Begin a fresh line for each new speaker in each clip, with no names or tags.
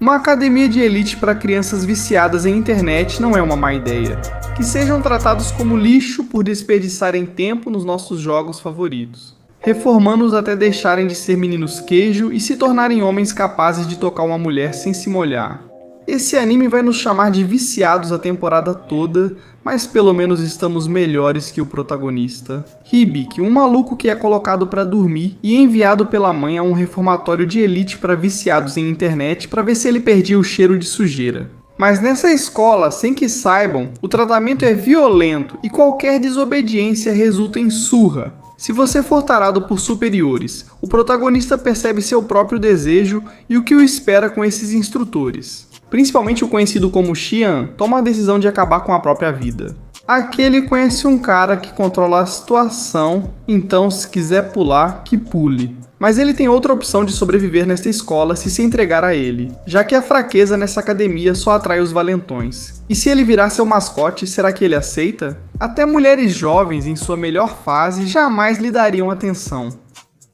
Uma academia de elite para crianças viciadas em internet não é uma má ideia. Que sejam tratados como lixo por desperdiçarem tempo nos nossos jogos favoritos, reformando-os até deixarem de ser meninos queijo e se tornarem homens capazes de tocar uma mulher sem se molhar. Esse anime vai nos chamar de viciados a temporada toda, mas pelo menos estamos melhores que o protagonista. Hibiki, um maluco que é colocado para dormir e enviado pela mãe a um reformatório de elite para viciados em internet para ver se ele perdia o cheiro de sujeira. Mas nessa escola, sem que saibam, o tratamento é violento e qualquer desobediência resulta em surra. Se você for tarado por superiores, o protagonista percebe seu próprio desejo e o que o espera com esses instrutores. Principalmente o conhecido como Xian toma a decisão de acabar com a própria vida. Aqui ele conhece um cara que controla a situação, então se quiser pular, que pule. Mas ele tem outra opção de sobreviver nesta escola se entregar a ele, já que a fraqueza nessa academia só atrai os valentões. E se ele virar seu mascote, será que ele aceita? Até mulheres jovens em sua melhor fase jamais lhe dariam atenção.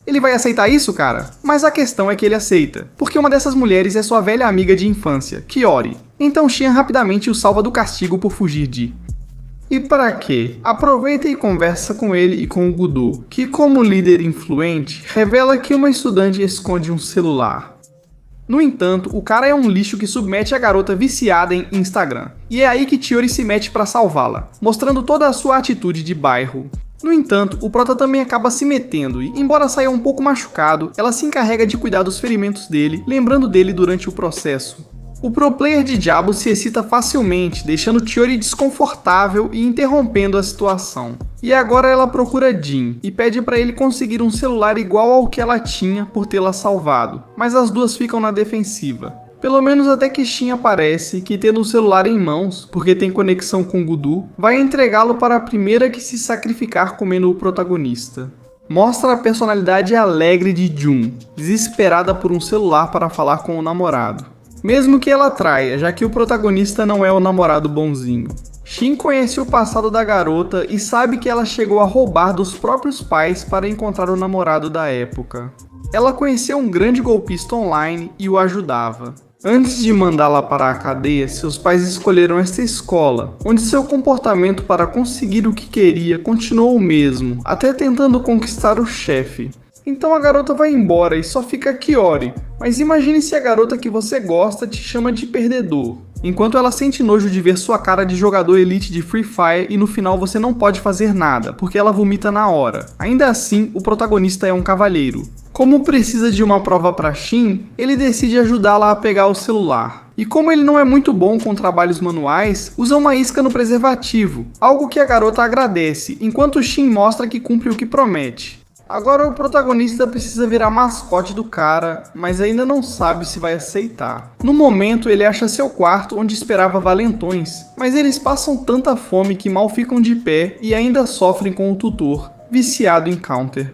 Ele vai aceitar isso, cara? Mas a questão é que ele aceita, porque uma dessas mulheres é sua velha amiga de infância, Kiori. Então Xian rapidamente o salva do castigo por fugir de... E para quê? Aproveita e conversa com ele e com o Gudo, que como líder influente, revela que uma estudante esconde um celular. No entanto, o cara é um lixo que submete a garota viciada em Instagram, e é aí que Chiori se mete para salvá-la, mostrando toda a sua atitude de bairro. No entanto, o prota também acaba se metendo e, embora saia um pouco machucado, ela se encarrega de cuidar dos ferimentos dele, lembrando dele durante o processo. O pro player de Diabo se excita facilmente, deixando Chiori desconfortável e interrompendo a situação. E agora ela procura Jin e pede para ele conseguir um celular igual ao que ela tinha por tê-la salvado, mas as duas ficam na defensiva. Pelo menos até que Shin aparece, que tendo o celular em mãos, porque tem conexão com Gudu, vai entregá-lo para a primeira que se sacrificar comendo o protagonista. Mostra a personalidade alegre de Jun, desesperada por um celular para falar com o namorado. Mesmo que ela traia, já que o protagonista não é o namorado bonzinho. Shin conhece o passado da garota e sabe que ela chegou a roubar dos próprios pais para encontrar o namorado da época. Ela conheceu um grande golpista online e o ajudava. Antes de mandá-la para a cadeia, seus pais escolheram esta escola, onde seu comportamento para conseguir o que queria continuou o mesmo, até tentando conquistar o chefe. Então a garota vai embora e só fica Kiori, mas imagine se a garota que você gosta te chama de perdedor. Enquanto ela sente nojo de ver sua cara de jogador elite de Free Fire e no final você não pode fazer nada, porque ela vomita na hora. Ainda assim, o protagonista é um cavalheiro. Como precisa de uma prova para Shin, ele decide ajudá-la a pegar o celular. E como ele não é muito bom com trabalhos manuais, usa uma isca no preservativo, algo que a garota agradece, enquanto Shin mostra que cumpre o que promete. Agora o protagonista precisa virar mascote do cara, mas ainda não sabe se vai aceitar. No momento ele acha seu quarto onde esperava valentões, mas eles passam tanta fome que mal ficam de pé e ainda sofrem com o tutor, viciado em Counter.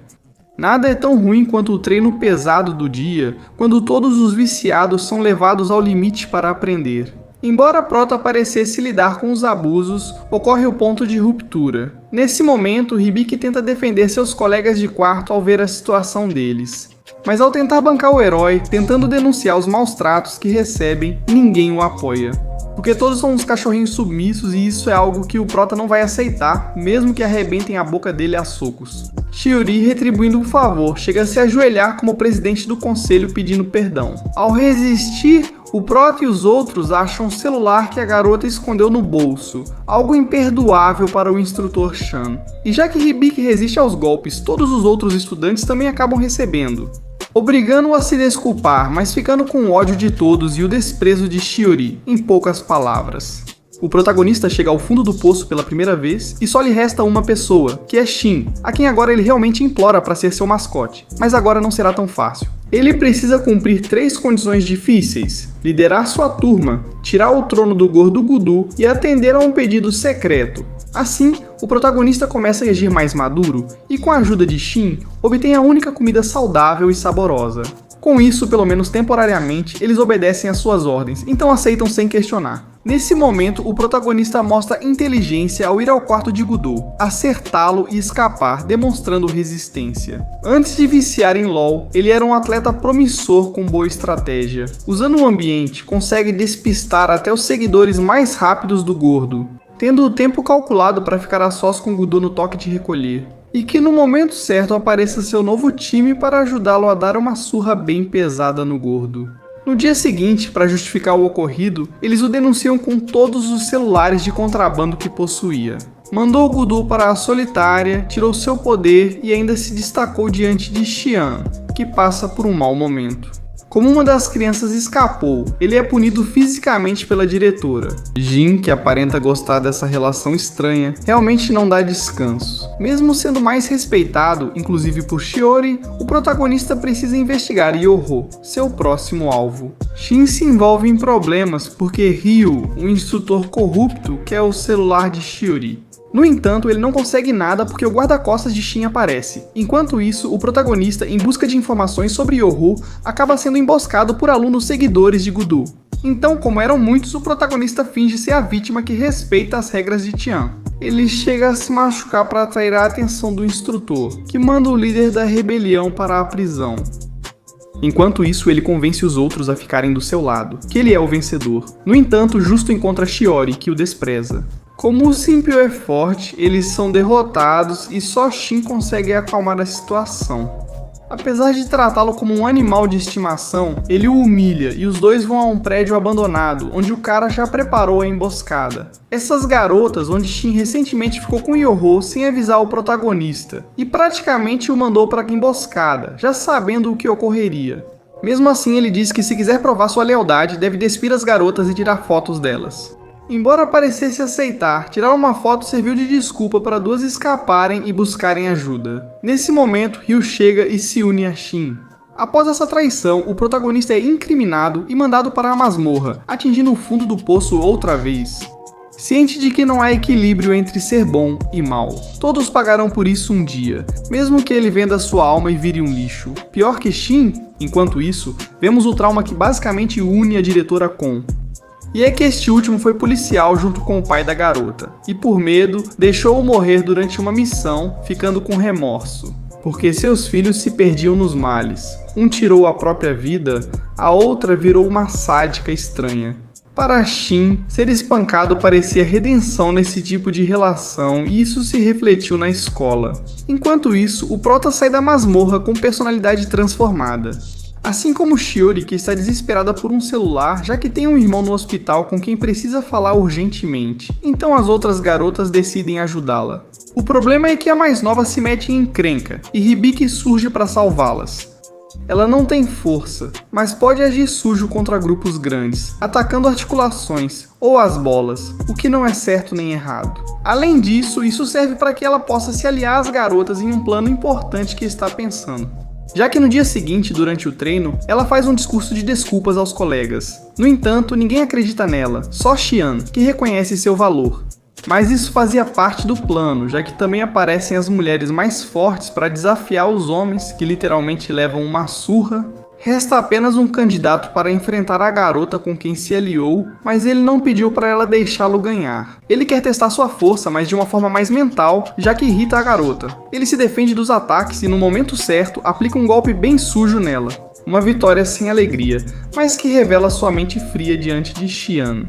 Nada é tão ruim quanto o treino pesado do dia, quando todos os viciados são levados ao limite para aprender. Embora Prota parecesse lidar com os abusos, ocorre o ponto de ruptura. Nesse momento, Hibiki tenta defender seus colegas de quarto ao ver a situação deles. Mas ao tentar bancar o herói, tentando denunciar os maus tratos que recebem, ninguém o apoia. Porque todos são uns cachorrinhos submissos e isso é algo que o Prota não vai aceitar, mesmo que arrebentem a boca dele a socos. Chiori, retribuindo o favor, chega a se ajoelhar como presidente do conselho pedindo perdão. Ao resistir, o Prota e os outros acham um celular que a garota escondeu no bolso, algo imperdoável para o instrutor Shan. E já que Hibiki resiste aos golpes, todos os outros estudantes também acabam recebendo, obrigando-o a se desculpar, mas ficando com ódio de todos e o desprezo de Chiori, em poucas palavras. O protagonista chega ao fundo do poço pela primeira vez e só lhe resta uma pessoa, que é Shin, a quem agora ele realmente implora para ser seu mascote, mas agora não será tão fácil. Ele precisa cumprir 3 condições difíceis: liderar sua turma, tirar o trono do gordo Gudu e atender a um pedido secreto. Assim, o protagonista começa a agir mais maduro e, com a ajuda de Shin, obtém a única comida saudável e saborosa. Com isso, pelo menos temporariamente, eles obedecem às suas ordens, então aceitam sem questionar. Nesse momento, o protagonista mostra inteligência ao ir ao quarto de Godot, acertá-lo e escapar, demonstrando resistência. Antes de viciar em LoL, ele era um atleta promissor com boa estratégia. Usando o ambiente, consegue despistar até os seguidores mais rápidos do gordo, tendo o tempo calculado para ficar a sós com Godot no toque de recolher. E que no momento certo apareça seu novo time para ajudá-lo a dar uma surra bem pesada no gordo. No dia seguinte, para justificar o ocorrido, eles o denunciam com todos os celulares de contrabando que possuía. Mandou o Godot para a solitária, tirou seu poder e ainda se destacou diante de Xian, que passa por um mau momento. Como uma das crianças escapou, ele é punido fisicamente pela diretora. Jin, que aparenta gostar dessa relação estranha, realmente não dá descanso. Mesmo sendo mais respeitado, inclusive por Shiori, o protagonista precisa investigar Yoho, seu próximo alvo. Shin se envolve em problemas porque Ryu, um instrutor corrupto, quer o celular de Shiori. No entanto, ele não consegue nada porque o guarda-costas de Shin aparece. Enquanto isso, o protagonista, em busca de informações sobre Yoho, acaba sendo emboscado por alunos seguidores de Godot. Então, como eram muitos, o protagonista finge ser a vítima que respeita as regras de Tian. Ele chega a se machucar para atrair a atenção do instrutor, que manda o líder da rebelião para a prisão. Enquanto isso, ele convence os outros a ficarem do seu lado, que ele é o vencedor. No entanto, Justo encontra Shiori, que o despreza. Como o Simpio é forte, eles são derrotados e só Shin consegue acalmar a situação. Apesar de tratá-lo como um animal de estimação, ele o humilha e os dois vão a um prédio abandonado, onde o cara já preparou a emboscada. Essas garotas, onde Shin recentemente ficou com Yoho sem avisar o protagonista, e praticamente o mandou para a emboscada, já sabendo o que ocorreria. Mesmo assim, ele diz que se quiser provar sua lealdade, deve despir as garotas e tirar fotos delas. Embora parecesse aceitar, tirar uma foto serviu de desculpa para duas escaparem e buscarem ajuda. Nesse momento, Ryu chega e se une a Shin. Após essa traição, o protagonista é incriminado e mandado para a masmorra, atingindo o fundo do poço outra vez. Ciente de que não há equilíbrio entre ser bom e mal. Todos pagarão por isso um dia, mesmo que ele venda sua alma e vire um lixo. Pior que Shin, enquanto isso, vemos o trauma que basicamente une a diretora com. E é que este último foi policial junto com o pai da garota, e por medo, deixou-o morrer durante uma missão, ficando com remorso, porque seus filhos se perdiam nos males. Um tirou a própria vida, a outra virou uma sádica estranha. Para Shin, ser espancado parecia redenção nesse tipo de relação e isso se refletiu na escola. Enquanto isso, o prota sai da masmorra com personalidade transformada. Assim como Shiori, que está desesperada por um celular, já que tem um irmão no hospital com quem precisa falar urgentemente. Então as outras garotas decidem ajudá-la. O problema é que a mais nova se mete em encrenca, e Hibiki surge para salvá-las. Ela não tem força, mas pode agir sujo contra grupos grandes, atacando articulações ou as bolas, o que não é certo nem errado. Além disso, isso serve para que ela possa se aliar às garotas em um plano importante que está pensando. Já que no dia seguinte, durante o treino, ela faz um discurso de desculpas aos colegas. No entanto, ninguém acredita nela, só Xian, que reconhece seu valor. Mas isso fazia parte do plano, já que também aparecem as mulheres mais fortes para desafiar os homens, que literalmente levam uma surra. Resta apenas um candidato para enfrentar a garota com quem se aliou, mas ele não pediu para ela deixá-lo ganhar. Ele quer testar sua força, mas de uma forma mais mental, já que irrita a garota. Ele se defende dos ataques e no momento certo, aplica um golpe bem sujo nela. Uma vitória sem alegria, mas que revela sua mente fria diante de Xian.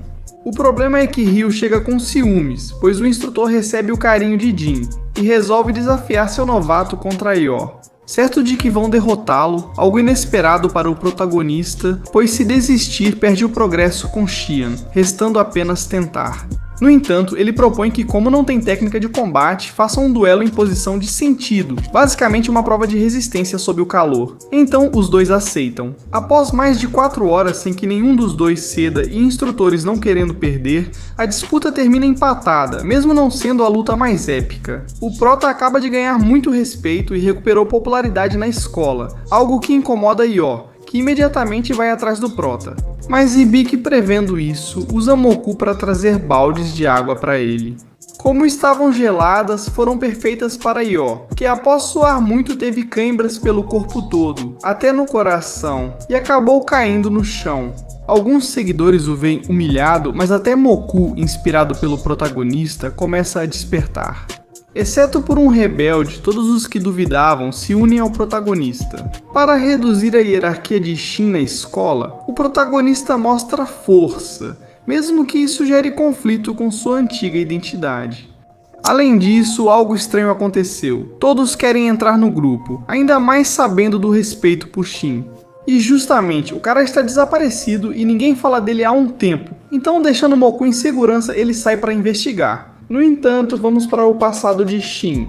O problema é que Ryu chega com ciúmes, pois o instrutor recebe o carinho de Jin, e resolve desafiar seu novato contra Yor. Certo de que vão derrotá-lo, algo inesperado para o protagonista, pois se desistir perde o progresso com Xian, restando apenas tentar. No entanto, ele propõe que, como não tem técnica de combate, façam um duelo em posição de sentido, basicamente uma prova de resistência sob o calor. Então, os dois aceitam. Após mais de 4 horas sem que nenhum dos dois ceda e instrutores não querendo perder, a disputa termina empatada, mesmo não sendo a luta mais épica. O prota acaba de ganhar muito respeito e recuperou popularidade na escola, algo que incomoda Yor, que imediatamente vai atrás do prota. Mas Hibiki, prevendo isso, usa Moku para trazer baldes de água para ele. Como estavam geladas, foram perfeitas para Yor, que após suar muito teve câimbras pelo corpo todo, até no coração, e acabou caindo no chão. Alguns seguidores o veem humilhado, mas até Moku, inspirado pelo protagonista, começa a despertar. Exceto por um rebelde, todos os que duvidavam se unem ao protagonista. Para reduzir a hierarquia de Shin na escola, o protagonista mostra força, mesmo que isso gere conflito com sua antiga identidade. Além disso, algo estranho aconteceu. Todos querem entrar no grupo, ainda mais sabendo do respeito por Shin. E justamente, o cara está desaparecido e ninguém fala dele há um tempo. Então, deixando Moku em segurança, ele sai para investigar. No entanto, vamos para o passado de Shin.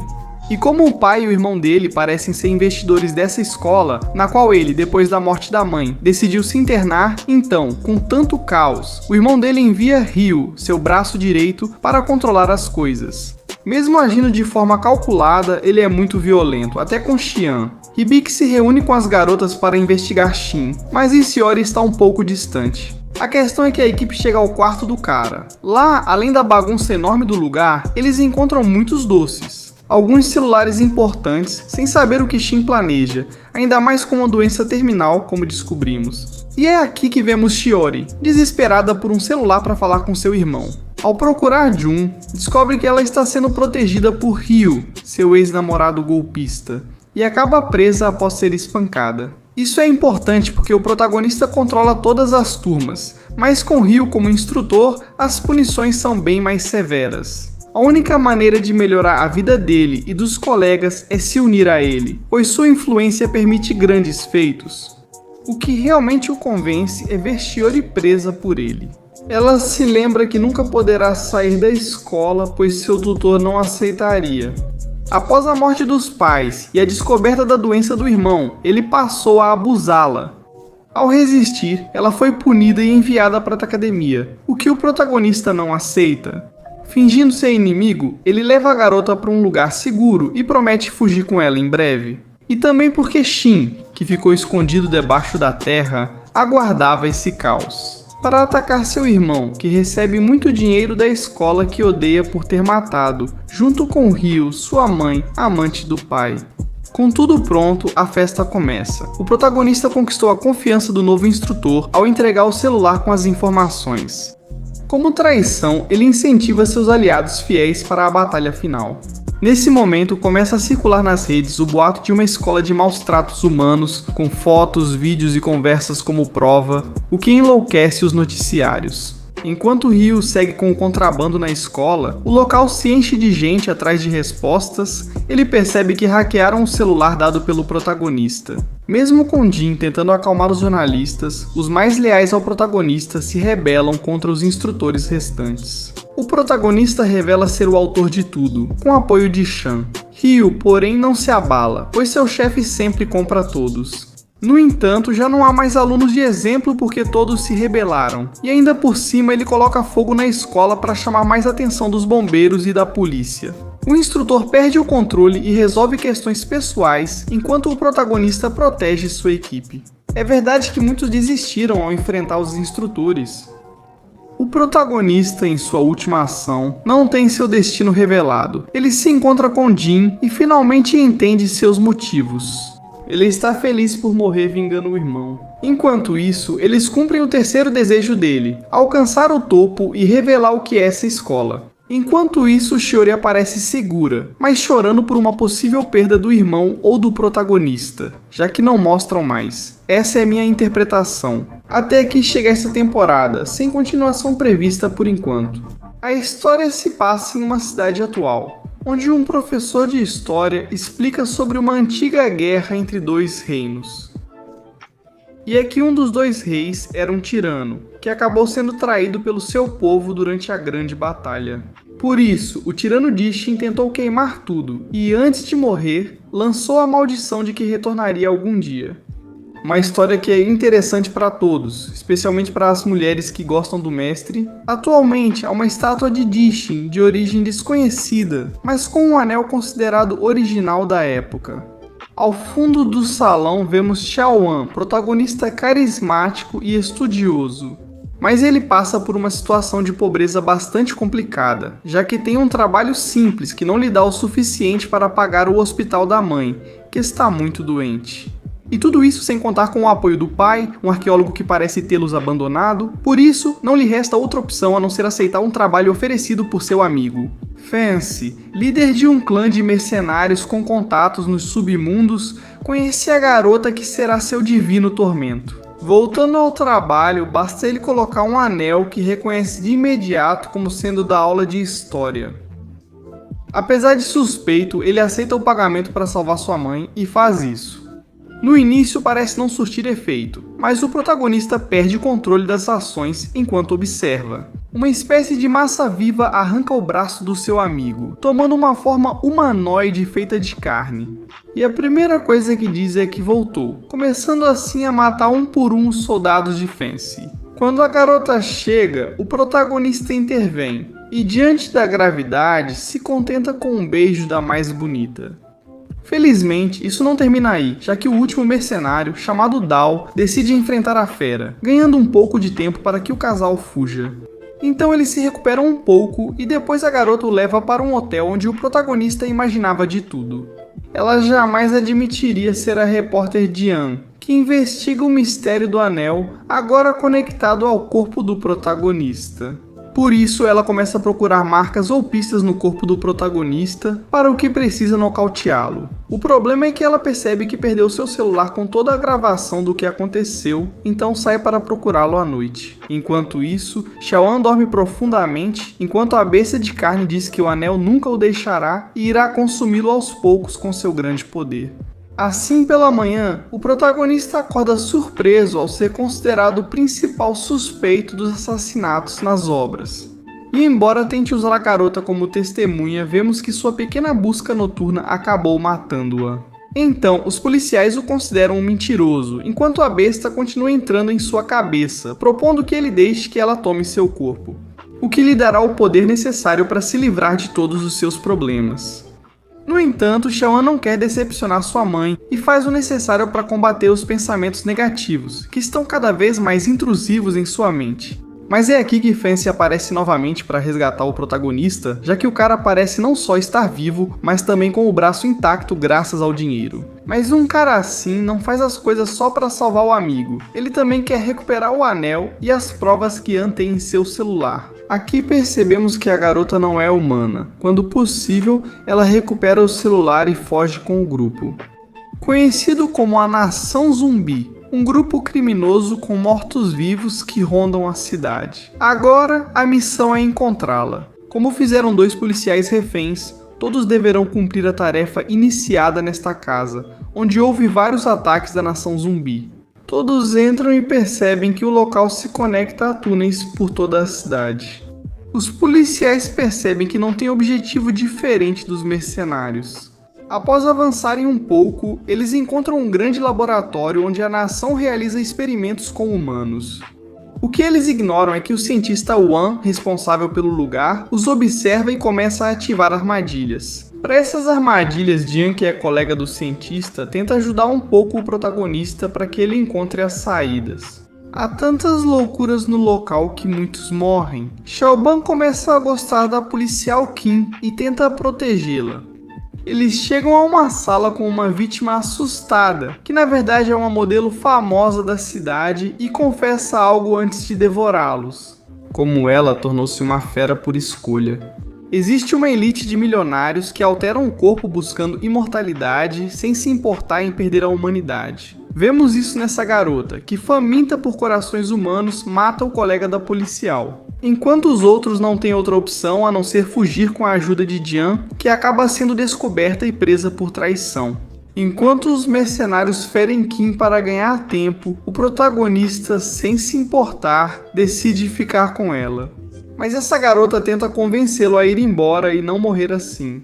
E como o pai e o irmão dele parecem ser investidores dessa escola, na qual ele, depois da morte da mãe, decidiu se internar, então, com tanto caos, o irmão dele envia Ryu, seu braço direito, para controlar as coisas. Mesmo agindo de forma calculada, ele é muito violento, até com Xian. Hibiki se reúne com as garotas para investigar Shin, mas Ishiori está um pouco distante. A questão é que a equipe chega ao quarto do cara. Lá, além da bagunça enorme do lugar, eles encontram muitos doces. Alguns celulares importantes, sem saber o que Shin planeja, ainda mais com uma doença terminal, como descobrimos. E é aqui que vemos Shiori, desesperada por um celular para falar com seu irmão. Ao procurar Jun, descobre que ela está sendo protegida por Ryu, seu ex-namorado golpista, e acaba presa após ser espancada. Isso é importante porque o protagonista controla todas as turmas, mas com Ryu como instrutor, as punições são bem mais severas. A única maneira de melhorar a vida dele e dos colegas é se unir a ele, pois sua influência permite grandes feitos. O que realmente o convence é ver Shiori presa por ele. Ela se lembra que nunca poderá sair da escola, pois seu tutor não aceitaria. Após a morte dos pais e a descoberta da doença do irmão, ele passou a abusá-la. Ao resistir, ela foi punida e enviada para a academia, o que o protagonista não aceita. Fingindo ser inimigo, ele leva a garota para um lugar seguro e promete fugir com ela em breve. E também porque Shin, que ficou escondido debaixo da terra, aguardava esse caos. Para atacar seu irmão, que recebe muito dinheiro da escola que odeia por ter matado, junto com Ryu, sua mãe, amante do pai. Com tudo pronto, a festa começa. O protagonista conquistou a confiança do novo instrutor ao entregar o celular com as informações. Como traição, ele incentiva seus aliados fiéis para a batalha final. Nesse momento, começa a circular nas redes o boato de uma escola de maus tratos humanos, com fotos, vídeos e conversas como prova, o que enlouquece os noticiários. Enquanto Ryu segue com o contrabando na escola, o local se enche de gente atrás de respostas. Ele percebe que hackearam o celular dado pelo protagonista. Mesmo com Jin tentando acalmar os jornalistas, os mais leais ao protagonista se rebelam contra os instrutores restantes. O protagonista revela ser o autor de tudo, com apoio de Chan. Ryu, porém, não se abala, pois seu chefe sempre compra todos. No entanto, já não há mais alunos de exemplo porque todos se rebelaram, e ainda por cima ele coloca fogo na escola para chamar mais atenção dos bombeiros e da polícia. O instrutor perde o controle e resolve questões pessoais, enquanto o protagonista protege sua equipe. É verdade que muitos desistiram ao enfrentar os instrutores. O protagonista, em sua última ação, não tem seu destino revelado. Ele se encontra com Jin e finalmente entende seus motivos. Ele está feliz por morrer vingando o irmão. Enquanto isso, eles cumprem o terceiro desejo dele, alcançar o topo e revelar o que é essa escola. Enquanto isso, Shiori aparece segura, mas chorando por uma possível perda do irmão ou do protagonista, já que não mostram mais. Essa é minha interpretação. Até que chega essa temporada, sem continuação prevista por enquanto. A história se passa em uma cidade atual, onde um professor de história explica sobre uma antiga guerra entre dois reinos. E é que um dos dois reis era um tirano, que acabou sendo traído pelo seu povo durante a grande batalha. Por isso, o tirano Dishin tentou queimar tudo, e antes de morrer, lançou a maldição de que retornaria algum dia. Uma história que é interessante para todos, especialmente para as mulheres que gostam do mestre. Atualmente há uma estátua de Dishin de origem desconhecida, mas com um anel considerado original da época. Ao fundo do salão vemos Xiaoan, protagonista carismático e estudioso. Mas ele passa por uma situação de pobreza bastante complicada, já que tem um trabalho simples que não lhe dá o suficiente para pagar o hospital da mãe, que está muito doente. E tudo isso sem contar com o apoio do pai, um arqueólogo que parece tê-los abandonado. Por isso, não lhe resta outra opção a não ser aceitar um trabalho oferecido por seu amigo. Fancy, líder de um clã de mercenários com contatos nos submundos, conhece a garota que será seu divino tormento. Voltando ao trabalho, basta ele colocar um anel que reconhece de imediato como sendo da aula de história. Apesar de suspeito, ele aceita o pagamento para salvar sua mãe e faz isso. No início parece não surtir efeito, mas o protagonista perde o controle das ações enquanto observa. Uma espécie de massa viva arranca o braço do seu amigo, tomando uma forma humanoide feita de carne. E a primeira coisa que diz é que voltou, começando assim a matar um por um os soldados de Fancy. Quando a garota chega, o protagonista intervém, e diante da gravidade se contenta com um beijo da mais bonita. Felizmente, isso não termina aí, já que o último mercenário, chamado Dal, decide enfrentar a fera, ganhando um pouco de tempo para que o casal fuja. Então eles se recuperam um pouco e depois a garota o leva para um hotel onde o protagonista imaginava de tudo. Ela jamais admitiria ser a repórter Diane, que investiga o mistério do anel, agora conectado ao corpo do protagonista. Por isso, ela começa a procurar marcas ou pistas no corpo do protagonista para o que precisa nocauteá-lo. O problema é que ela percebe que perdeu seu celular com toda a gravação do que aconteceu, então sai para procurá-lo à noite. Enquanto isso, Xiaoan dorme profundamente, enquanto a besta de carne diz que o anel nunca o deixará e irá consumi-lo aos poucos com seu grande poder. Assim pela manhã, o protagonista acorda surpreso ao ser considerado o principal suspeito dos assassinatos nas obras. E embora tente usar a garota como testemunha, vemos que sua pequena busca noturna acabou matando-a. Então, os policiais o consideram um mentiroso, enquanto a besta continua entrando em sua cabeça, propondo que ele deixe que ela tome seu corpo, o que lhe dará o poder necessário para se livrar de todos os seus problemas. No entanto, Xiaoan não quer decepcionar sua mãe e faz o necessário para combater os pensamentos negativos, que estão cada vez mais intrusivos em sua mente. Mas é aqui que Fancy aparece novamente para resgatar o protagonista, já que o cara parece não só estar vivo, mas também com o braço intacto graças ao dinheiro. Mas um cara assim não faz as coisas só para salvar o amigo, ele também quer recuperar o anel e as provas que Anne tem em seu celular. Aqui percebemos que a garota não é humana. Quando possível, ela recupera o celular e foge com o grupo. Conhecido como a Nação Zumbi, um grupo criminoso com mortos-vivos que rondam a cidade. Agora, a missão é encontrá-la. Como fizeram 2 policiais reféns, todos deverão cumprir a tarefa iniciada nesta casa, onde houve vários ataques da Nação Zumbi. Todos entram e percebem que o local se conecta a túneis por toda a cidade. Os policiais percebem que não tem objetivo diferente dos mercenários. Após avançarem um pouco, eles encontram um grande laboratório onde a nação realiza experimentos com humanos. O que eles ignoram é que o cientista Wan, responsável pelo lugar, os observa e começa a ativar armadilhas. Para essas armadilhas, Jian, que é colega do cientista, tenta ajudar um pouco o protagonista para que ele encontre as saídas. Há tantas loucuras no local que muitos morrem. Xiaoban começa a gostar da policial Qin e tenta protegê-la. Eles chegam a uma sala com uma vítima assustada, que na verdade é uma modelo famosa da cidade e confessa algo antes de devorá-los. Como ela tornou-se uma fera por escolha. Existe uma elite de milionários que alteram o corpo buscando imortalidade sem se importar em perder a humanidade. Vemos isso nessa garota, que faminta por corações humanos mata o colega da policial. Enquanto os outros não têm outra opção a não ser fugir com a ajuda de Jian, que acaba sendo descoberta e presa por traição. Enquanto os mercenários ferem Qin para ganhar tempo, o protagonista, sem se importar, decide ficar com ela. Mas essa garota tenta convencê-lo a ir embora e não morrer assim.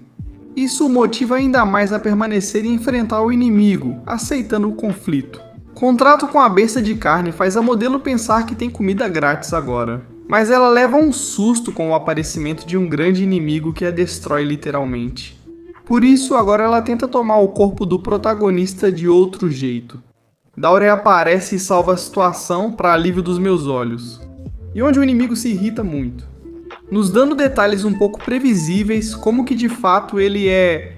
Isso o motiva ainda mais a permanecer e enfrentar o inimigo, aceitando o conflito. Contrato com a besta de carne faz a modelo pensar que tem comida grátis agora. Mas ela leva um susto com o aparecimento de um grande inimigo que a destrói literalmente. Por isso, agora ela tenta tomar o corpo do protagonista de outro jeito. Daure aparece e salva a situação para alívio dos meus olhos. E onde o inimigo se irrita muito, nos dando detalhes um pouco previsíveis como que de fato ele é.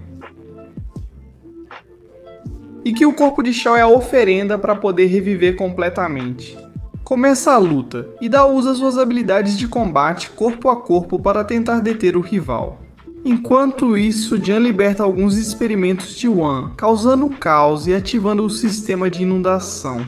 e que o corpo de Shao é a oferenda para poder reviver completamente. Começa a luta, e Dao usa suas habilidades de combate corpo a corpo para tentar deter o rival. Enquanto isso, Jian liberta alguns experimentos de Wan, causando caos e ativando o sistema de inundação.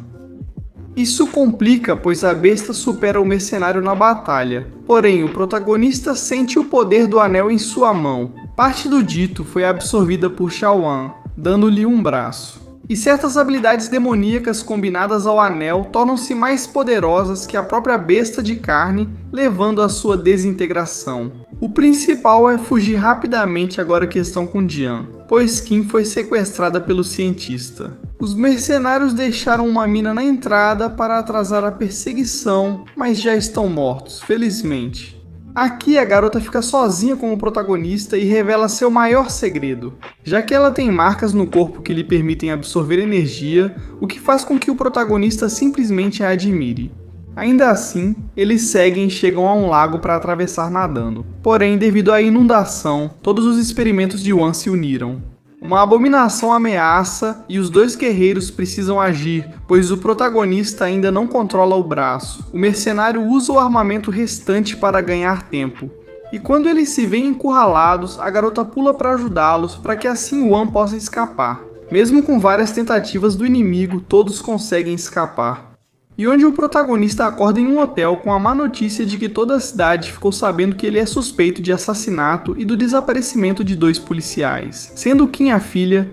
Isso complica, pois a besta supera o mercenário na batalha, porém o protagonista sente o poder do anel em sua mão. Parte do dito foi absorvida por Shao Wan, dando-lhe um braço. E certas habilidades demoníacas combinadas ao anel tornam-se mais poderosas que a própria besta de carne, levando à sua desintegração. O principal é fugir rapidamente agora que estão com Jian, pois Qin foi sequestrada pelo cientista. Os mercenários deixaram uma mina na entrada para atrasar a perseguição, mas já estão mortos, felizmente. Aqui a garota fica sozinha como protagonista e revela seu maior segredo, já que ela tem marcas no corpo que lhe permitem absorver energia, o que faz com que o protagonista simplesmente a admire. Ainda assim, eles seguem e chegam a um lago para atravessar nadando. Porém, devido à inundação, todos os experimentos de Wan se uniram. Uma abominação ameaça e os dois guerreiros precisam agir, pois o protagonista ainda não controla o braço. O mercenário usa o armamento restante para ganhar tempo. E quando eles se veem encurralados, a garota pula para ajudá-los, para que assim Wan possa escapar. Mesmo com várias tentativas do inimigo, todos conseguem escapar. E onde o protagonista acorda em um hotel com a má notícia de que toda a cidade ficou sabendo que ele é suspeito de assassinato e do desaparecimento de 2 policiais, sendo Qin a filha.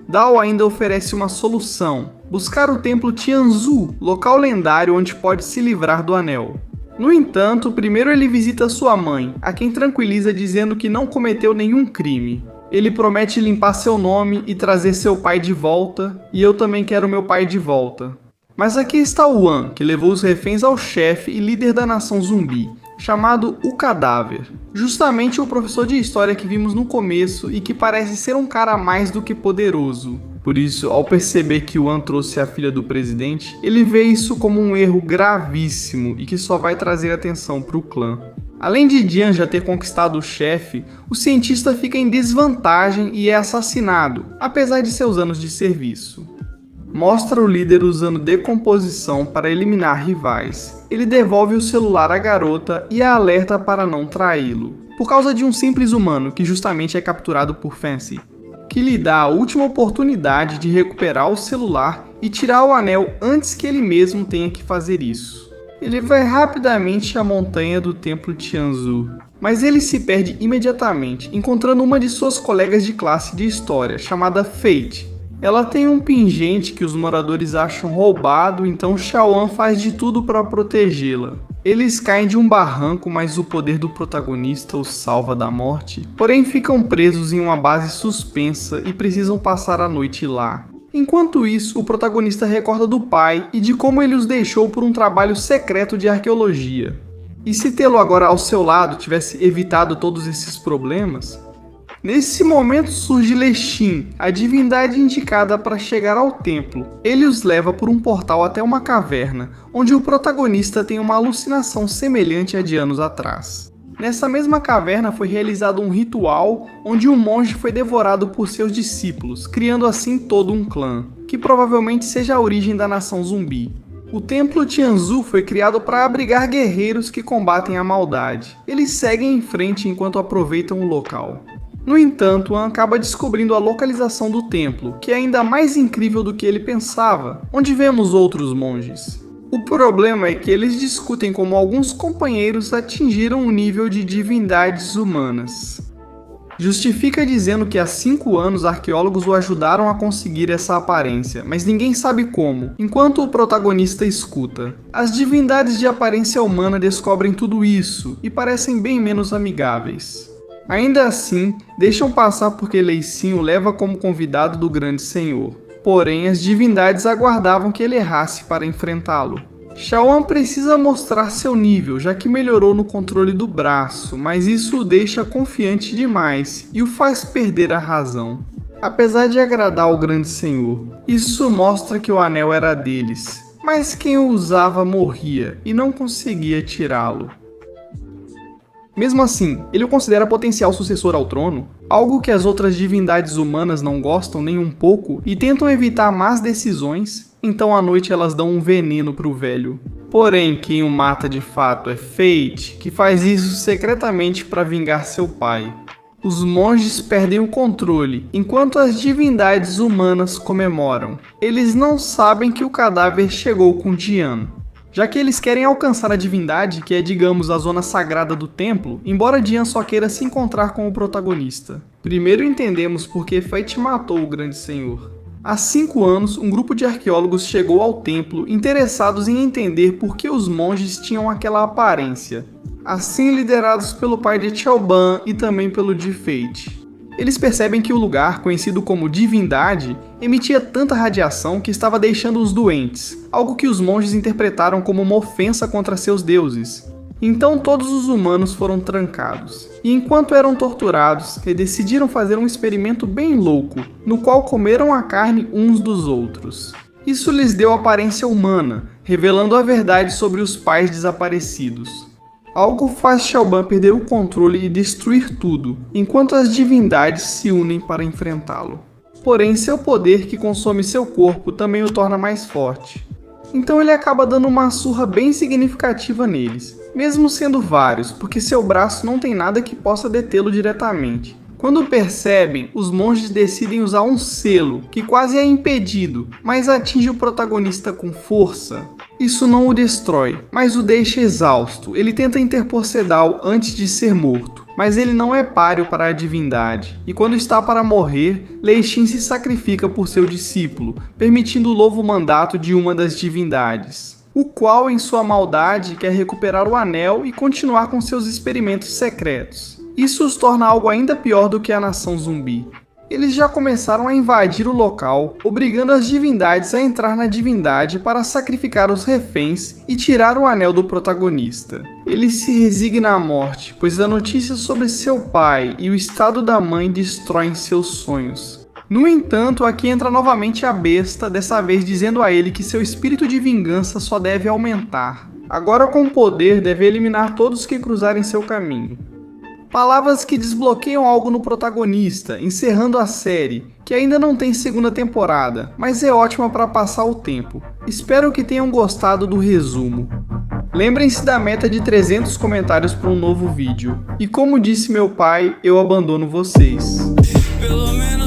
Dao ainda oferece uma solução: buscar o templo Tianzhu, local lendário onde pode se livrar do anel. No entanto, primeiro ele visita sua mãe, a quem tranquiliza dizendo que não cometeu nenhum crime. Ele promete limpar seu nome e trazer seu pai de volta, e eu também quero meu pai de volta. Mas aqui está o Wan, que levou os reféns ao chefe e líder da nação zumbi, chamado o Cadáver. Justamente o professor de história que vimos no começo e que parece ser um cara mais do que poderoso. Por isso, ao perceber que Wan trouxe a filha do presidente, ele vê isso como um erro gravíssimo e que só vai trazer atenção para o clã. Além de Jian já ter conquistado o chefe, o cientista fica em desvantagem e é assassinado, apesar de seus anos de serviço. Mostra o líder usando decomposição para eliminar rivais. Ele devolve o celular à garota e a alerta para não traí-lo, por causa de um simples humano que justamente é capturado por Fancy, que lhe dá a última oportunidade de recuperar o celular e tirar o anel antes que ele mesmo tenha que fazer isso. Ele vai rapidamente à montanha do templo Tianzhu, mas ele se perde imediatamente, encontrando uma de suas colegas de classe de história, chamada Fate. Ela tem um pingente que os moradores acham roubado, então Shao Wan faz de tudo para protegê-la. Eles caem de um barranco, mas o poder do protagonista os salva da morte. Porém, ficam presos em uma base suspensa e precisam passar a noite lá. Enquanto isso, o protagonista recorda do pai e de como ele os deixou por um trabalho secreto de arqueologia. E se tê-lo agora ao seu lado tivesse evitado todos esses problemas? Nesse momento surge Lexin, a divindade indicada para chegar ao templo. Ele os leva por um portal até uma caverna, onde o protagonista tem uma alucinação semelhante a de anos atrás. Nessa mesma caverna foi realizado um ritual onde um monge foi devorado por seus discípulos, criando assim todo um clã, que provavelmente seja a origem da nação zumbi. O templo Tianzhu foi criado para abrigar guerreiros que combatem a maldade. Eles seguem em frente enquanto aproveitam o local. No entanto, Wan acaba descobrindo a localização do templo, que é ainda mais incrível do que ele pensava, onde vemos outros monges. O problema é que eles discutem como alguns companheiros atingiram o nível de divindades humanas. Justifica dizendo que há 5 anos arqueólogos o ajudaram a conseguir essa aparência, mas ninguém sabe como, enquanto o protagonista escuta. As divindades de aparência humana descobrem tudo isso e parecem bem menos amigáveis. Ainda assim, deixam passar porque Leixin o leva como convidado do Grande Senhor. Porém, as divindades aguardavam que ele errasse para enfrentá-lo. Shao Wan precisa mostrar seu nível, já que melhorou no controle do braço, mas isso o deixa confiante demais e o faz perder a razão. Apesar de agradar ao Grande Senhor, isso mostra que o anel era deles, mas quem o usava morria e não conseguia tirá-lo. Mesmo assim, ele o considera potencial sucessor ao trono, algo que as outras divindades humanas não gostam nem um pouco e tentam evitar más decisões, então à noite elas dão um veneno pro velho. Porém, quem o mata de fato é Fate, que faz isso secretamente para vingar seu pai. Os monges perdem o controle, enquanto as divindades humanas comemoram. Eles não sabem que o cadáver chegou com Dian. Já que eles querem alcançar a divindade, que é, digamos, a zona sagrada do templo, embora Dian só queira se encontrar com o protagonista. Primeiro entendemos por que Fate matou o grande senhor. Há 5 anos, um grupo de arqueólogos chegou ao templo interessados em entender por que os monges tinham aquela aparência, assim liderados pelo pai de Chelban e também pelo de Fate. Eles percebem que o lugar, conhecido como divindade, emitia tanta radiação que estava deixando-os doentes, algo que os monges interpretaram como uma ofensa contra seus deuses. Então todos os humanos foram trancados, e enquanto eram torturados, decidiram fazer um experimento bem louco, no qual comeram a carne uns dos outros. Isso lhes deu aparência humana, revelando a verdade sobre os pais desaparecidos. Algo faz Chelban perder o controle e destruir tudo, enquanto as divindades se unem para enfrentá-lo. Porém, seu poder que consome seu corpo também o torna mais forte. Então ele acaba dando uma surra bem significativa neles, mesmo sendo vários, porque seu braço não tem nada que possa detê-lo diretamente. Quando percebem, os monges decidem usar um selo, que quase é impedido, mas atinge o protagonista com força. Isso não o destrói, mas o deixa exausto. Ele tenta interpor Sedal antes de ser morto, mas ele não é páreo para a divindade, e quando está para morrer, Lei Shin se sacrifica por seu discípulo, permitindo o novo mandato de uma das divindades, o qual, em sua maldade, quer recuperar o anel e continuar com seus experimentos secretos. Isso os torna algo ainda pior do que a nação zumbi. Eles já começaram a invadir o local, obrigando as divindades a entrar na divindade para sacrificar os reféns e tirar o anel do protagonista. Ele se resigna à morte, pois a notícia sobre seu pai e o estado da mãe destroem seus sonhos. No entanto, aqui entra novamente a besta, dessa vez dizendo a ele que seu espírito de vingança só deve aumentar. Agora com poder deve eliminar todos que cruzarem seu caminho. Palavras que desbloqueiam algo no protagonista, encerrando a série, que ainda não tem segunda temporada, mas é ótima para passar o tempo. Espero que tenham gostado do resumo. Lembrem-se da meta de 300 comentários para um novo vídeo. E como disse meu pai, eu abandono vocês. Pelo menos